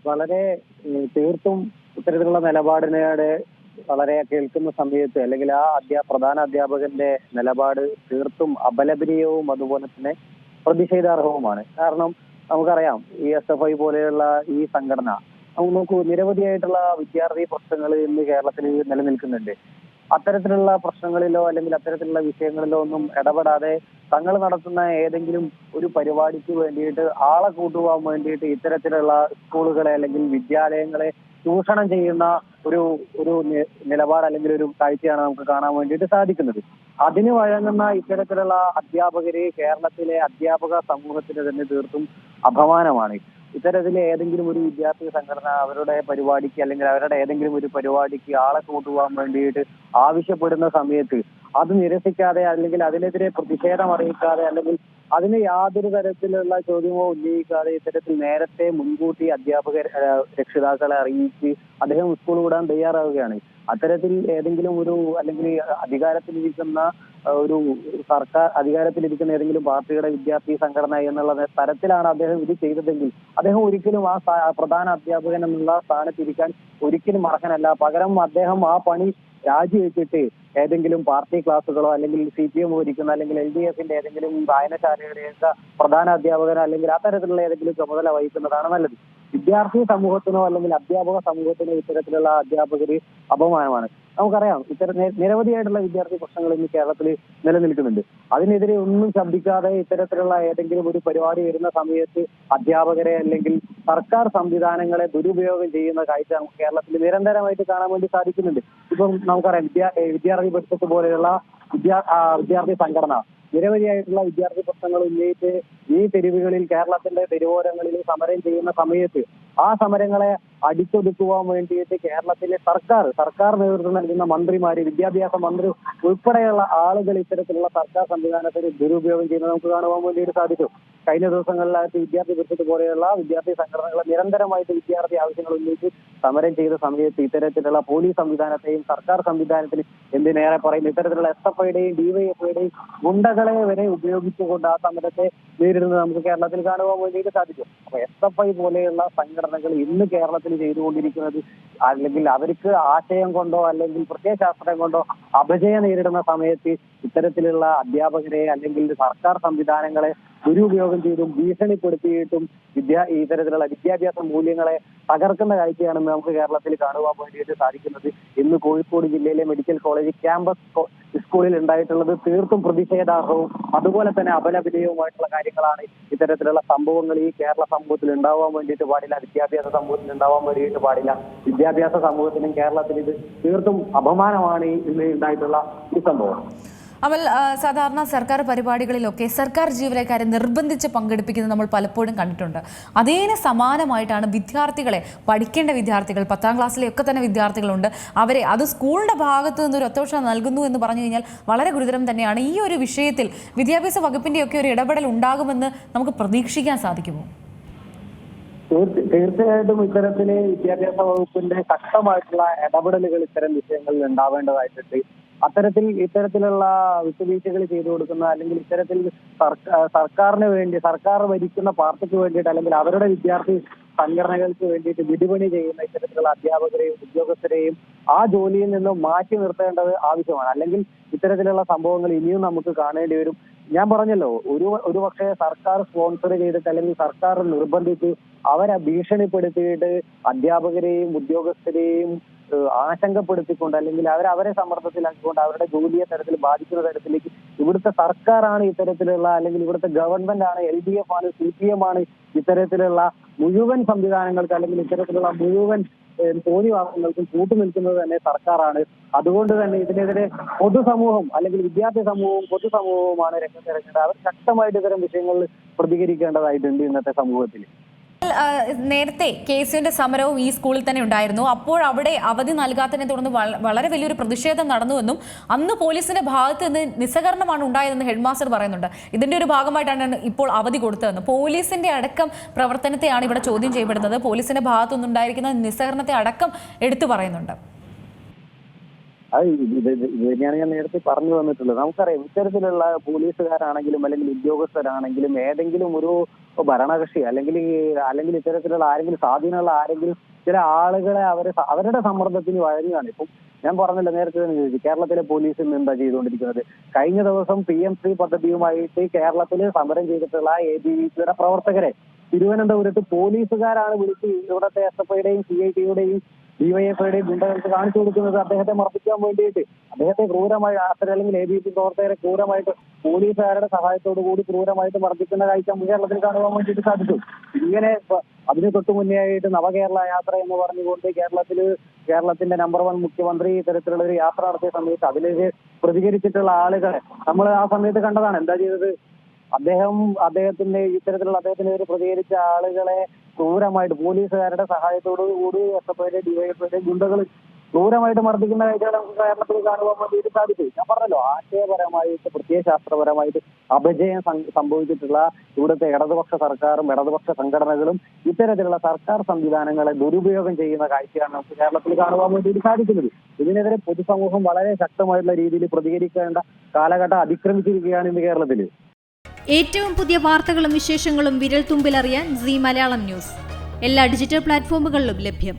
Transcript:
വളരെ തീർത്തും ഇത്തരത്തിലുള്ള നിലപാടിനോട് വളരെ കേൾക്കുന്ന സമയത്ത് അല്ലെങ്കിൽ പ്രധാന അധ്യാപകന്റെ നിലപാട് തീർത്തും അപലപനീയവും അതുപോലെ തന്നെ പ്രതിഷേധാർഹവുമാണ്. കാരണം നമുക്കറിയാം ഈ SFI പോലെയുള്ള ഈ സംഘടന നോക്കൂ, നിരവധിയായിട്ടുള്ള വിദ്യാർത്ഥി പ്രശ്നങ്ങൾ ഇന്ന് കേരളത്തിൽ നിലനിൽക്കുന്നുണ്ട്. അത്തരത്തിലുള്ള പ്രശ്നങ്ങളിലോ അല്ലെങ്കിൽ അത്തരത്തിലുള്ള വിഷയങ്ങളിലോ ഒന്നും ഇടപെടാതെ തങ്ങൾ നടത്തുന്ന ഏതെങ്കിലും ഒരു പരിപാടിക്ക് വേണ്ടിയിട്ട് ആളെ കൂട്ടുവാൻ വേണ്ടിയിട്ട് ഇത്തരത്തിലുള്ള സ്കൂളുകളെ അല്ലെങ്കിൽ വിദ്യാലയങ്ങളെ ചൂഷണം ചെയ്യുന്ന ഒരു ഒരു നിലപാട് അല്ലെങ്കിൽ ഒരു കാഴ്ചയാണ് നമുക്ക് കാണാൻ വേണ്ടിയിട്ട് സാധിക്കുന്നത്. അതിന് വഴങ്ങുന്ന ഇത്തരത്തിലുള്ള അധ്യാപകര് കേരളത്തിലെ അധ്യാപക സമൂഹത്തിന് തന്നെ തീർത്തും അപമാനമാണ്. ഇത്തരത്തിൽ ഏതെങ്കിലും ഒരു വിദ്യാർത്ഥി സംഘടന അവരുടെ പരിപാടിക്ക് അല്ലെങ്കിൽ അവരുടെ ഏതെങ്കിലും ഒരു പരിപാടിക്ക് ആളെ കൂട്ടുവാൻ വേണ്ടിയിട്ട് ആവശ്യപ്പെടുന്ന സമയത്ത് അത് നിരസിക്കാതെ അല്ലെങ്കിൽ അതിനെതിരെ പ്രതിഷേധം അറിയിക്കാതെ അല്ലെങ്കിൽ അതിന് യാതൊരു തരത്തിലുള്ള ചോദ്യമോ ഉന്നയിക്കാതെ ഇത്തരത്തിൽ നേരത്തെ മുൻകൂട്ടി രക്ഷിതാക്കളെ അറിയിച്ച് അദ്ദേഹം സ്കൂൾ വിടാൻ തയ്യാറാവുകയാണ്. അത്തരത്തിൽ ഏതെങ്കിലും ഒരു അല്ലെങ്കിൽ അധികാരത്തിലിരിക്കുന്ന ഒരു അധികാരത്തിലിരിക്കുന്ന ഏതെങ്കിലും പാർട്ടിയുടെ വിദ്യാർത്ഥി സംഘടന എന്നുള്ള തരത്തിലാണ് അദ്ദേഹം ഇത് ചെയ്തതെങ്കിൽ അദ്ദേഹം ഒരിക്കലും പ്രധാന അധ്യാപകൻ എന്നുള്ള സ്ഥാനത്തിരിക്കാൻ ഒരിക്കലും അർഹനല്ല. പകരം അദ്ദേഹം ആ പണി രാജിവെച്ചിട്ട് ഏതെങ്കിലും പാർട്ടി ക്ലാസ്സുകളോ അല്ലെങ്കിൽ CPM ഭരിക്കുന്ന അല്ലെങ്കിൽ LDFന്റെ ഏതെങ്കിലും വായനശാലയുടെയൊക്കെ പ്രധാന അധ്യാപകനോ അല്ലെങ്കിൽ അത്തരത്തിലുള്ള ഏതെങ്കിലും ചുമതല വഹിക്കുന്നതാണ് നല്ലത്. വിദ്യാർത്ഥി സമൂഹത്തിനോ അല്ലെങ്കിൽ അധ്യാപക സമൂഹത്തിനോ ഇത്തരത്തിലുള്ള അധ്യാപകര് അപമാനമാണ്. നമുക്കറിയാം നിരവധിയായിട്ടുള്ള വിദ്യാർത്ഥി പ്രശ്നങ്ങൾ ഇന്ന് കേരളത്തിൽ നിലനിൽക്കുന്നുണ്ട്. അതിനെതിരെ ഒന്നും ശബ്ദിക്കാതെ ഇത്തരത്തിലുള്ള ഏതെങ്കിലും ഒരു പരിപാടി വരുന്ന സമയത്ത് അധ്യാപകരെ അല്ലെങ്കിൽ സർക്കാർ സംവിധാനങ്ങളെ ദുരുപയോഗം ചെയ്യുന്ന കാഴ്ച നമുക്ക് കേരളത്തിൽ നിരന്തരമായിട്ട് കാണാൻ വേണ്ടി സാധിക്കുന്നുണ്ട്. ഇപ്പം നമുക്കറിയാം വിദ്യാർത്ഥി പരിഷത്ത് പോലെയുള്ള വിദ്യാർത്ഥി സംഘടന നിരവധിയായിട്ടുള്ള വിദ്യാർത്ഥി പ്രശ്നങ്ങൾ ഉന്നയിച്ച് ഈ തെരുവുകളിൽ കേരളത്തിന്റെ തെരുവോരങ്ങളിൽ സമരം ചെയ്യുന്ന സമയത്ത് ആ സമരങ്ങളെ അടിച്ചൊതുക്കുവാൻ വേണ്ടിയിട്ട് കേരളത്തിലെ സർക്കാർ നേതൃത്വം നൽകുന്ന മന്ത്രിമാര്, വിദ്യാഭ്യാസ മന്ത്രി ഉൾപ്പെടെയുള്ള ആളുകൾ ഇത്തരത്തിലുള്ള സർക്കാർ സംവിധാനത്തിന് ദുരുപയോഗം ചെയ്യുന്നത് നമുക്ക് കാണുവാൻ വേണ്ടിയിട്ട് സാധിക്കും. കഴിഞ്ഞ ദിവസങ്ങളിലായിട്ട് വിദ്യാർത്ഥി പരിഷത്ത് പോലെയുള്ള വിദ്യാർത്ഥി സംഘടനകൾ നിരന്തരമായിട്ട് വിദ്യാർത്ഥി ആവശ്യങ്ങൾ ഉന്നയിച്ച് സമരം ചെയ്ത സമയത്ത് ഇത്തരത്തിലുള്ള പോലീസ് സംവിധാനത്തെയും സർക്കാർ സംവിധാനത്തിന് എന്തിനേറെ പറയുന്നു ഇത്തരത്തിലുള്ള SFIയുടെയും DYFIയുടെയും ഗുണ്ടകളെ വരെ ഉപയോഗിച്ചുകൊണ്ട് ആ സമരത്തെ നേരിടുന്നത് നമുക്ക് കേരളത്തിൽ കാണുവാൻ വേണ്ടിയിട്ട് സാധിക്കും. അപ്പൊ SFI പോലെയുള്ള സംഘടനകൾ ഇന്ന് കേരളത്തിൽ ചെയ്തുകൊണ്ടിരിക്കുന്നത് അല്ലെങ്കിൽ അവർക്ക് ആശയം കൊണ്ടോ അല്ലെങ്കിൽ പ്രത്യയശാസ്ത്രം കൊണ്ടോ അപജയം നേരിടുന്ന സമയത്ത് ഇത്തരത്തിലുള്ള അധ്യാപകരെ അല്ലെങ്കിൽ സർക്കാർ സംവിധാനങ്ങളെ ദുരുപയോഗം ചെയ്തും ഭീഷണിപ്പെടുത്തിയിട്ടും ഇത്തരത്തിലുള്ള വിദ്യാഭ്യാസ മൂല്യങ്ങളെ തകർക്കുന്ന കാഴ്ചയാണെന്ന് നമുക്ക് കേരളത്തിൽ കാണുവാൻ വേണ്ടിയിട്ട് സാധിക്കുന്നത്. ഇന്ന് കോഴിക്കോട് ജില്ലയിലെ മെഡിക്കൽ കോളേജ് ക്യാമ്പസ് സ്കൂളിൽ ഉണ്ടായിട്ടുള്ളത് തീർത്തും പ്രതിഷേധാർഹവും അതുപോലെ തന്നെ അപലപനീയവുമായിട്ടുള്ള കാര്യങ്ങളാണ്. ഇത്തരത്തിലുള്ള സംഭവങ്ങൾ ഈ കേരള സമൂഹത്തിൽ ഉണ്ടാവാൻ വേണ്ടിയിട്ട് പാടില്ല, വിദ്യാഭ്യാസ സമൂഹത്തിൽ ഉണ്ടാവാൻ വേണ്ടിയിട്ട് പാടില്ല. വിദ്യാഭ്യാസ സമൂഹത്തിനും കേരളത്തിൽ ഇത് തീർത്തും അപമാനമാണ് ഇന്ന് ഉണ്ടായിട്ടുള്ള ഈ സംഭവം. അമൽ, സാധാരണ സർക്കാർ പരിപാടികളിലൊക്കെ സർക്കാർ ജീവനക്കാരെ നിർബന്ധിച്ച് പങ്കെടുപ്പിക്കുന്നത് നമ്മൾ പലപ്പോഴും കണ്ടിട്ടുണ്ട്. അതിന് സമാനമായിട്ടാണ് വിദ്യാർത്ഥികളെ, പഠിക്കേണ്ട വിദ്യാർത്ഥികൾ, 10ാം ക്ലാസ്സിലെയൊക്കെ തന്നെ വിദ്യാർത്ഥികളുണ്ട്, അവരെ അത് സ്കൂളിൻ്റെ ഭാഗത്ത് നിന്നൊരു ഒത്തോഷ നൽകുന്നു എന്ന് പറഞ്ഞു കഴിഞ്ഞാൽ വളരെ ഗുരുതരം തന്നെയാണ്. ഈ ഒരു വിഷയത്തിൽ വിദ്യാഭ്യാസ വകുപ്പിൻ്റെയൊക്കെ ഒരു ഇടപെടൽ ഉണ്ടാകുമെന്ന് നമുക്ക് പ്രതീക്ഷിക്കാൻ സാധിക്കുമോ? തീർച്ചയായിട്ടും ഇത്തരത്തില് വിദ്യാഭ്യാസ വകുപ്പിന്റെ ശക്തമായിട്ടുള്ള ഇടപെടലുകൾ ഇത്തരം വിഷയങ്ങളിൽ ഉണ്ടാവേണ്ടതായിട്ടുണ്ട്. ഇത്തരത്തിലുള്ള വിട്ടുവീഴ്ചകൾ ചെയ്തു കൊടുക്കുന്ന അല്ലെങ്കിൽ ഇത്തരത്തിൽ സർക്കാരിന് വേണ്ടി സർക്കാർ ഭരിക്കുന്ന പാർട്ടിക്ക് വേണ്ടിയിട്ട് അല്ലെങ്കിൽ അവരുടെ വിദ്യാർത്ഥി സംഘടനകൾക്ക് വേണ്ടിയിട്ട് വിടുപണി ചെയ്യുന്ന ഇത്തരത്തിലുള്ള അധ്യാപകരെയും ഉദ്യോഗസ്ഥരെയും ആ ജോലിയിൽ നിന്നും മാറ്റി നിർത്തേണ്ടത് ആവശ്യമാണ്. അല്ലെങ്കിൽ ഇത്തരത്തിലുള്ള സംഭവങ്ങൾ ഇനിയും നമുക്ക് കാണേണ്ടി വരും. ഞാൻ പറഞ്ഞല്ലോ, ഒരു പക്ഷേ സർക്കാർ സ്പോൺസർ ചെയ്തിട്ട് അല്ലെങ്കിൽ സർക്കാർ നിർബന്ധിച്ച് അവരെ ഭീഷണിപ്പെടുത്തിയിട്ട് അധ്യാപകരെയും ഉദ്യോഗസ്ഥരെയും ആശങ്കപ്പെടുത്തിക്കൊണ്ട് അല്ലെങ്കിൽ അവരെ സമ്മർദ്ദത്തിലാക്കിക്കൊണ്ട് അവരുടെ ജോലിയെ തരത്തിൽ ബാധിക്കുന്ന തരത്തിലേക്ക് ഇവിടുത്തെ സർക്കാരാണ് ഇത്തരത്തിലുള്ള അല്ലെങ്കിൽ ഇവിടുത്തെ ഗവൺമെന്റ് ആണ്, LDF ആണ്, CPM ആണ് ഇത്തരത്തിലുള്ള മുഴുവൻ സംവിധാനങ്ങൾക്ക് അല്ലെങ്കിൽ ഇത്തരത്തിലുള്ള മുഴുവൻ തോന്നിവാസങ്ങൾക്കും കൂട്ടുനിൽക്കുന്നത് തന്നെ സർക്കാരാണ്. അതുകൊണ്ട് തന്നെ ഇതിനെതിരെ പൊതുസമൂഹം അല്ലെങ്കിൽ വിദ്യാർത്ഥി സമൂഹവും പൊതുസമൂഹവുമാണ് രംഗത്തിറങ്ങേണ്ടത്. അവർ ശക്തമായിട്ട് ഇത്തരം വിഷയങ്ങളിൽ പ്രതികരിക്കേണ്ടതായിട്ടുണ്ട് ഇന്നത്തെ സമൂഹത്തിൽ. നേരത്തെ KSUവിന്റെ സമരവും ഈ സ്കൂളിൽ തന്നെ ഉണ്ടായിരുന്നു. അപ്പോൾ അവിടെ അവധി നൽകാത്തതിനെ തുടർന്ന് വളരെ വലിയൊരു പ്രതിഷേധം നടന്നുവെന്നും അന്ന് പോലീസിന്റെ ഭാഗത്ത് നിന്ന് നിസ്സഹകരണമാണ് ഉണ്ടായതെന്ന് ഹെഡ്മാസ്റ്റർ പറയുന്നുണ്ട്. ഇതിന്റെ ഒരു ഭാഗമായിട്ടാണ് ഇപ്പോൾ അവധി കൊടുത്തതെന്ന്. പോലീസിന്റെ അടക്കം പ്രവർത്തനത്തെയാണ് ഇവിടെ ചോദ്യം ചെയ്യപ്പെടുന്നത്. പോലീസിന്റെ ഭാഗത്തു നിന്നുണ്ടായിരിക്കുന്ന നിസ്സഹകരണത്തെ അടക്കം എടുത്തു പറയുന്നുണ്ട്. അത് ഇത് തന്നെയാണ് ഞാൻ നേരത്തെ പറഞ്ഞു വന്നിട്ടുള്ളത്. നമുക്കറിയാം ഇത്തരത്തിലുള്ള പോലീസുകാരാണെങ്കിലും അല്ലെങ്കിൽ ഉദ്യോഗസ്ഥരാണെങ്കിലും ഏതെങ്കിലും ഒരു ഭരണകക്ഷി അല്ലെങ്കിൽ ഇത്തരത്തിലുള്ള ആരെങ്കിലും സ്വാധീനമുള്ള ആരെങ്കിലും ചില ആളുകളെ അവരുടെ സമ്മർദ്ദത്തിന് വഴങ്ങുകയാണ്. ഇപ്പം ഞാൻ പറഞ്ഞല്ലോ നേരത്തെ തന്നെ ചോദിച്ചു, കേരളത്തിലെ പോലീസ് ഇന്ന് എന്താ ചെയ്തുകൊണ്ടിരിക്കുന്നത്? കഴിഞ്ഞ ദിവസം PM3 പദ്ധതിയുമായിട്ട് കേരളത്തിൽ സമരം ചെയ്തിട്ടുള്ള ABVPയുടെ പ്രവർത്തകരെ തിരുവനന്തപുരത്ത് പോലീസുകാരാണ് വിളിച്ച് ഇവിടുത്തെ SFIയുടെയും CITയുടെയും DYFIയുടെയും ഗുണ്ടകൾക്ക് കാണിച്ചു കൊടുക്കുന്നത് അദ്ദേഹത്തെ മർദ്ദിക്കാൻ വേണ്ടിയിട്ട്. അദ്ദേഹത്തെ ക്രൂരമായി അല്ലെങ്കിൽ ABVP പ്രവർത്തകരെ ക്രൂരമായിട്ട് പോലീസുകാരുടെ സഹായത്തോടു കൂടി ക്രൂരമായിട്ട് മർദ്ദിക്കുന്ന കാഴ്ച കേരളത്തിൽ കാണുവാൻ വേണ്ടിയിട്ട് സാധിച്ചു. ഇങ്ങനെ അതിന് തൊട്ടു മുന്നേ ആയിട്ട് നവകേരള യാത്ര എന്ന് പറഞ്ഞുകൊണ്ട് കേരളത്തിന്റെ നമ്പർ 1 മുഖ്യമന്ത്രി ഇത്തരത്തിലുള്ള ഒരു യാത്ര നടത്തിയ സമയത്ത് അതിലേക്ക് പ്രതികരിച്ചിട്ടുള്ള ആളുകളെ നമ്മൾ ആ സമയത്ത് കണ്ടതാണ്. എന്താ ചെയ്തത്? അദ്ദേഹത്തിനെതിരെ പ്രതികരിച്ച ആളുകളെ ക്രൂരമായിട്ട് പോലീസുകാരുടെ സഹായത്തോടു കൂടി SFIയുടെ DYFIയുടെ ഗുണ്ടകൾ ക്രൂരമായിട്ട് മർദ്ദിക്കുന്ന കാഴ്ചകൾ നമുക്ക് കേരളത്തിൽ കാണുവാൻ വേണ്ടിയിട്ട് സാധിച്ചു. ഞാൻ പറഞ്ഞല്ലോ, ആശയപരമായിട്ട് പ്രത്യയശാസ്ത്രപരമായിട്ട് അപജയം സംഭവിച്ചിട്ടുള്ള ഇവിടുത്തെ ഇടതുപക്ഷ സർക്കാരും ഇടതുപക്ഷ സംഘടനകളും ഇത്തരത്തിലുള്ള സർക്കാർ സംവിധാനങ്ങളെ ദുരുപയോഗം ചെയ്യുന്ന കാഴ്ചയാണ് നമുക്ക് കേരളത്തിൽ കാണുവാൻ വേണ്ടിയിട്ട് സാധിക്കുന്നത്. ഇതിനെതിരെ പൊതുസമൂഹം വളരെ ശക്തമായിട്ടുള്ള രീതിയിൽ പ്രതികരിക്കേണ്ട കാലഘട്ടം അതിക്രമിച്ചിരിക്കുകയാണ് ഇന്ന് കേരളത്തിൽ. ഏറ്റവും പുതിയ വാർത്തകളും വിശേഷങ്ങളും വിരൽ തുമ്പിലറിയാൻ Zee മലയാളം ന്യൂസ് എല്ലാ ഡിജിറ്റൽ പ്ലാറ്റ്ഫോമുകളിലും ലഭ്യം.